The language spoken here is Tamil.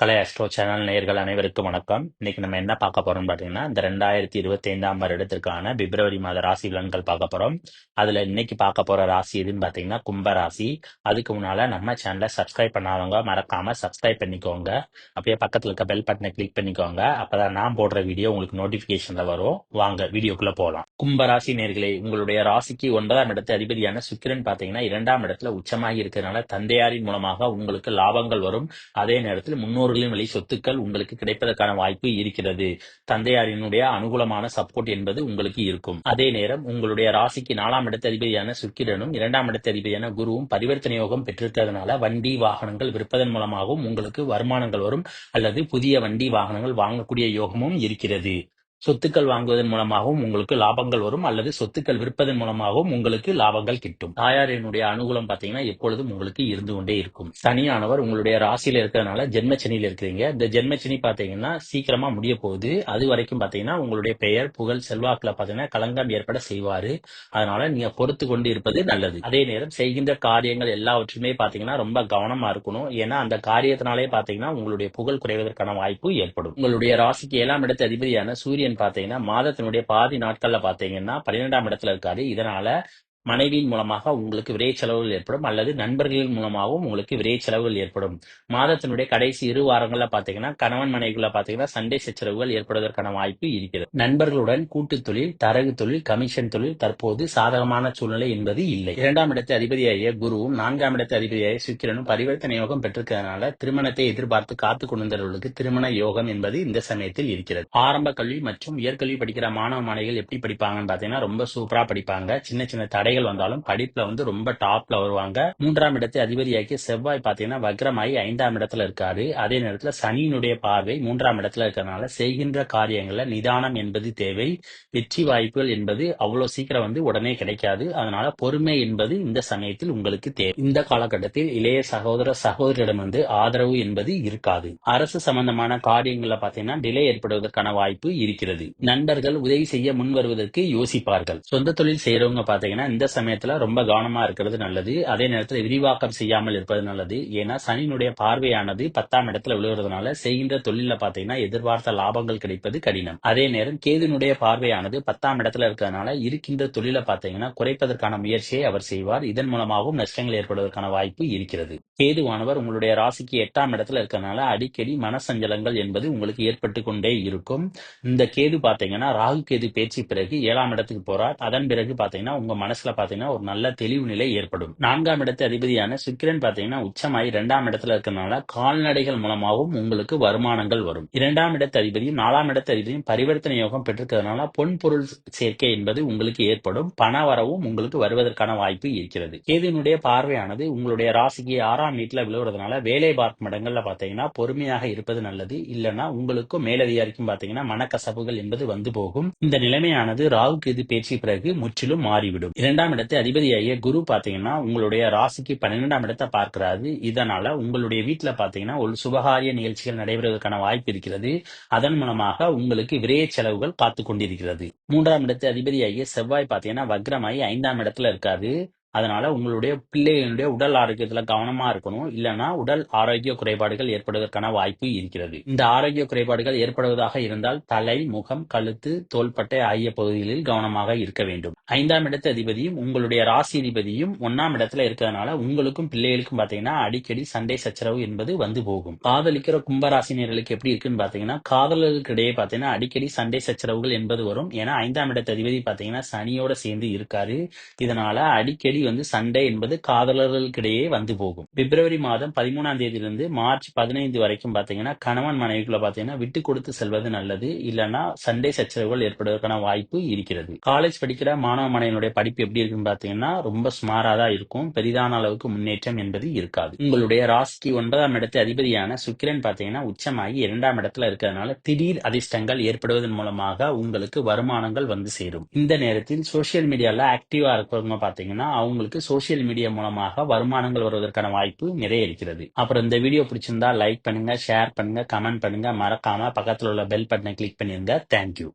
கலை அஸ்ட்ரோ சேனல் நேயர்கள் அனைவருக்கும் வணக்கம். இன்னைக்கு நம்ம என்ன பார்க்க போறோம்னு பார்த்தீங்கன்னா, இந்த 2025ஆம் வருடத்திற்கான பிப்ரவரி மாத ராசி பலன்கள் பார்க்க போறோம். அதுல இன்னைக்கு பார்க்க போற ராசி எதுன்னு பார்த்தீங்கன்னா கும்ப ராசி. அதுக்கு முன்னால நம்ம சேனலை சப்ஸ்கிரைப் பண்ணாதவங்க மறக்காம சப்ஸ்கிரைப் பண்ணிக்கோங்க. அப்படியே பக்கத்துல இருக்க பெல் பட்டனை கிளிக் பண்ணிக்கோங்க. அப்பதான் நான் போடுற வீடியோ உங்களுக்கு நோட்டிபிகேஷன்ல வரும். வாங்க வீடியோக்குள்ள போகலாம். கும்ப ராசி நேயர்களே, உங்களுடைய ராசிக்கு 9ஆம் இடத்து அதிபதியான சுக்கிரன் பார்த்தீங்கன்னா 2ஆம் இடத்துல உச்சமாகி இருக்கிறதுனால தந்தையாரின் மூலமாக உங்களுக்கு லாபங்கள் வரும். அதே நேரத்தில் முன்னோர்களின் வழி சொத்துக்கள் உங்களுக்கு கிடைப்பதற்கான வாய்ப்பு இருக்கிறது. தந்தையாரினுடைய அனுகூலமான சப்போர்ட் என்பது உங்களுக்கு இருக்கும். அதே நேரம் உங்களுடைய ராசிக்கு 4ஆம் இடத்து அதிபதியான சுக்கிரனும் 2ஆம் இடத்து அதிபதியான குருவும் பரிவர்த்தனை யோகம் பெற்றிருக்கிறதுனால வண்டி வாகனங்கள் விற்பதன் மூலமாகவும் உங்களுக்கு வருமானங்கள் வரும், அல்லது புதிய வண்டி வாகனங்கள் வாங்கக்கூடிய யோகமும் இருக்கிறது. சொத்துக்கள் வாங்குவதன் மூலமாகவும் உங்களுக்கு லாபங்கள் வரும், அல்லது சொத்துக்கள் விற்பதன் மூலமாகவும் உங்களுக்கு லாபங்கள் கிட்டும். தாயாரினுடைய அனுகூலம் பாத்தீங்கன்னா எப்பொழுதும் உங்களுக்கு இருந்து கொண்டே இருக்கும். சனியானவர் உங்களுடைய ராசியில இருக்கிறதுனால ஜென்மச்சனியில இருக்கிறீங்க. இந்த ஜென்மச்சனி பாத்தீங்கன்னா சீக்கிரமா முடிய போகுது. அது வரைக்கும் பாத்தீங்கன்னா உங்களுடைய பெயர் புகழ் செல்வாக்குல பாத்தீங்கன்னா களங்கம் ஏற்பட செய்வாரு. அதனால நீங்க பொறுத்து கொண்டு இருப்பது நல்லது. அதே நேரம் செய்கின்ற காரியங்கள் எல்லாவற்றுமே பாத்தீங்கன்னா ரொம்ப கவனமா இருக்கணும். ஏன்னா அந்த காரியத்தினாலே பாத்தீங்கன்னா உங்களுடைய புகழ் குறைவதற்கான வாய்ப்பு ஏற்படும். உங்களுடைய ராசிக்கு 7ஆம் இடத்து அதிபதியான சூரியன் பாத்தீங்கன்னா மாதத்தினுடைய பாதி நாட்கள்ல பாத்தீங்கன்னா 12ஆம் இடத்துல இருக்காரு. இதனால மனைவியின் மூலமாக உங்களுக்கு விரை செலவுகள் ஏற்படும், அல்லது நண்பர்களின் மூலமாகவும் உங்களுக்கு விரை செலவுகள் ஏற்படும். மாதத்தினுடைய கடைசி 2 வாரங்கள்ல பாத்தீங்கன்னா கணவன் மனைவிக்குள்ள பாத்தீங்கன்னா சண்டை சச்சரவுகள் ஏற்படுவதற்கான வாய்ப்பு இருக்கிறது. நண்பர்களுடன் கூட்டு தொழில், தரகு தொழில், கமிஷன் தொழில் தற்போது சாதகமான சூழ்நிலை என்பது இல்லை. 2ஆம் இடத்து அதிபதியாகிய குருவும் 4ஆம் இடத்து அதிபதியாகிய சுக்கிரனும் பரிவர்த்தனை யோகம் பெற்றிருக்கிறதுனால திருமணத்தை எதிர்பார்த்து காத்து கொண்டிருந்தவர்களுக்கு திருமண யோகம் என்பது இந்த சமயத்தில் இருக்கிறது. ஆரம்ப கல்வி மற்றும் உயர்கல்வி படிக்கிற மாணவ மாணவிகள் எப்படி படிப்பாங்கன்னு பாத்தீங்கன்னா ரொம்ப சூப்பரா படிப்பாங்க. சின்ன சின்ன தடைகள் வந்தாலும் படிப்புல ரொம்ப டாப்ல வருவாங்க. 3ஆம் இடத்தை அதிபதியாக்கி செவ்வாய் பாத்தீங்கன்னா வக்ரமாயி 5ஆம் இடத்துல இருக்காரு. அதே நேரத்துல சனியினுடைய பார்வை 3ஆம் இடத்துல இருக்கிறதுனால செய்கின்ற காரியங்கள்ல நிதானம் என்பது தேவை. வெற்றி வாய்ப்புகள் என்பது அவ்வளவு சீக்கிரம் உடனே கிடைக்காது. அதனால பொறுமை என்பது இந்த சமயத்தில் உங்களுக்கு தேவை. இந்த காலகட்டத்தில் இளைய சகோதர சகோதரிடம் ஆதரவு என்பது இருக்காது. அரசு சம்பந்தமான காரியங்கள்ல பாத்தீங்கன்னா டிலே ஏற்படுவதற்கான வாய்ப்பு இருக்கிறது. நண்பர்கள் உதவி செய்ய முன் வருவதற்கு யோசிப்பார்கள். சொந்த தொழில் செய்யறவங்க பாத்தீங்கன்னா இந்த சமயத்துல ரொம்ப கவனமா இருக்கிறது நல்லது. அதே நேரத்தில் விரிவாக்கம் செய்யாமல் இருப்பது நல்லது. ஏன்னா சனியினுடைய பார்வையானது 10ஆம் இடத்துல விழுகிறதுனால செய்கின்ற தொழில பாத்தீங்கன்னா எதிர்பார்த்த லாபங்கள் கிடைப்பது கடினம். அதே நேரம் கேதுனுடைய பார்வையானது 10ஆம் இடத்துல இருக்கிறதுனால இருக்கின்ற தொழில பாத்தீங்கன்னா குறைப்பதற்கான முயற்சியை அவர் செய்வார். இதன் மூலமாகவும் நஷ்டங்கள் ஏற்படுவதற்கான வாய்ப்பு இருக்கிறது. கேதுவானவர் உங்களுடைய ராசிக்கு 8ஆம் இடத்துல இருக்கிறதுனால அடிக்கடி மனசஞ்சலங்கள் என்பது உங்களுக்கு ஏற்பட்டு கொண்டே இருக்கும். இந்த கேது பாத்தீங்கன்னா ராகு கேது பேச்சு பிறகு 7ஆம் இடத்துக்கு போறார். அதன் பிறகு பாத்தீங்கன்னா உங்க மனசுல பாத்தீங்கன்னா ஒரு நல்ல தெளிவு நிலை ஏற்படும். 4ஆம் இடத்து அதிபதியான சுக்கிரன் பாத்தீங்கன்னா உச்சமாய் 2ஆம் இடத்துல இருக்கிறதுனால கால்நடைகள் மூலமாகவும் உங்களுக்கு வருமானங்கள் வரும். 2ஆம் இடத்து அதிபதியும் 4ஆம் இடத்து அதிபதியும் பரிவர்த்தனை யோகம் பெற்றிருக்கிறதுனால பொன் பொருள் சேர்க்கை என்பது உங்களுக்கு ஏற்படும். பண வரவும் உங்களுக்கு வருவதற்கான வாய்ப்பு இருக்கிறது. கேதுனுடைய பார்வையானது உங்களுடைய ராசிக்கு 6ஆம் வீட்டுல விழுவதனால வேலை பார்க்கும் இடங்கள்ல பாத்தீங்கன்னா பொறுமையாக இருப்பது நல்லது. இல்லைன்னா உங்களுக்கும் மேலதிகாரிக்கும் பாத்தீங்கன்னா மனக்கசப்புகள் என்பது வந்து போகும். இந்த நிலைமையானது ராகு கேது பேச்சு பிறகு முற்றிலும் மாறிவிடும். 2ஆம் இடத்து அதிபதியாகிய குரு பாத்தீங்கன்னா உங்களுடைய ராசிக்கு 12ஆம் இடத்தை பார்க்கிறாரு. இதனால உங்களுடைய வீட்டுல பாத்தீங்கன்னா ஒரு சுபகாரிய நிகழ்ச்சிகள் நடைபெறுவதற்கான வாய்ப்பு இருக்கிறது. அதன் மூலமாக உங்களுக்கு விரைய செலவுகள் காத்து கொண்டிருக்கிறது. 3ஆம் இடத்து அதிபதியாகிய செவ்வாய் பாத்தீங்கன்னா வக்ரமாயி 5ஆம் இடத்துல இருக்காரு. அதனால உங்களுடைய பிள்ளைகளுடைய உடல் ஆரோக்கியத்துல கவனமா இருக்கணும். இல்லைன்னா உடல் ஆரோக்கிய குறைபாடுகள் ஏற்படுவதற்கான வாய்ப்பு இருக்கிறது. இந்த ஆரோக்கிய குறைபாடுகள் ஏற்படுவதாக இருந்தால் தலை, முகம், கழுத்து, தோள்பட்டை ஆகிய பகுதிகளில் கவனமாக இருக்க வேண்டும். 5ஆம் இடத்து அதிபதியும் உங்களுடைய ராசி அதிபதியும் 1ஆம் இடத்துல இருக்கிறதுனால உங்களுக்கும் பிள்ளைகளுக்கும் பாத்தீங்கன்னா அடிக்கடி சண்டை சச்சரவு என்பது வந்து போகும். காதலிக்கிற கும்பராசினியர்களுக்கு எப்படி இருக்குன்னு பாத்தீங்கன்னா காதலர்களுக்கு இடையே பாத்தீங்கன்னா அடிக்கடி சண்டை சச்சரவுகள் என்பது வரும். ஏன்னா 5ஆம் இடத்து அதிபதி பாத்தீங்கன்னா சனியோட சேர்ந்து இருக்காரு. இதனால அடிக்கடி சண்டை என்பது காதலர்களுக்கிடையே வந்து போகும். பிப்ரவரி மாதம் 13ஆம் தேதியிலிருந்து மார்ச் 15 வரைக்கும் பாத்தீங்கன்னா கணவன் மனைவிக்குள்ள பாத்தீங்கன்னா விட்டு கொடுத்து செல்வது நல்லது. இல்லைன்னா சண்டை சச்சரவுகள் ஏற்படுவதற்கான வாய்ப்பு இருக்கிறது. காலேஜ் படிக்கிற மாணவ மாணவியினுடைய படிப்பு எப்படி இருக்குன்னு பாத்தீங்கன்னா ரொம்ப சுமாரா தான் இருக்கும். பெரிதான அளவுக்கு முன்னேற்றம் என்பது இருக்காது. உங்களுடைய ராசிக்கு 9ஆம் இடத்து அதிபதியான சுக்கிரன் பாத்தீங்கன்னா உச்சமாகி 2ஆம் இடத்துல இருக்கிறதுனால திடீர் அதிர்ஷ்டங்கள் ஏற்படுவதன் மூலமாக உங்களுக்கு வருமானங்கள் வந்து சேரும். இந்த நேரத்தில் சோசியல் மீடியால ஆக்டிவா இருக்கிறவங்க பாத்தீங்கன்னா அவங்களுக்கு சோசியல் மீடியா மூலமாக வருமானங்கள் வருவதற்கான வாய்ப்பு நிறைய இருக்கிறது. அப்புறம் இந்த வீடியோ பிடிச்சிருந்தா லைக் பண்ணுங்க, ஷேர் பண்ணுங்க, கமெண்ட் பண்ணுங்க. மறக்காம பக்கத்துல உள்ள பெல் பட்டனை கிளிக் பண்ணிருங்க. தேங்க்யூ.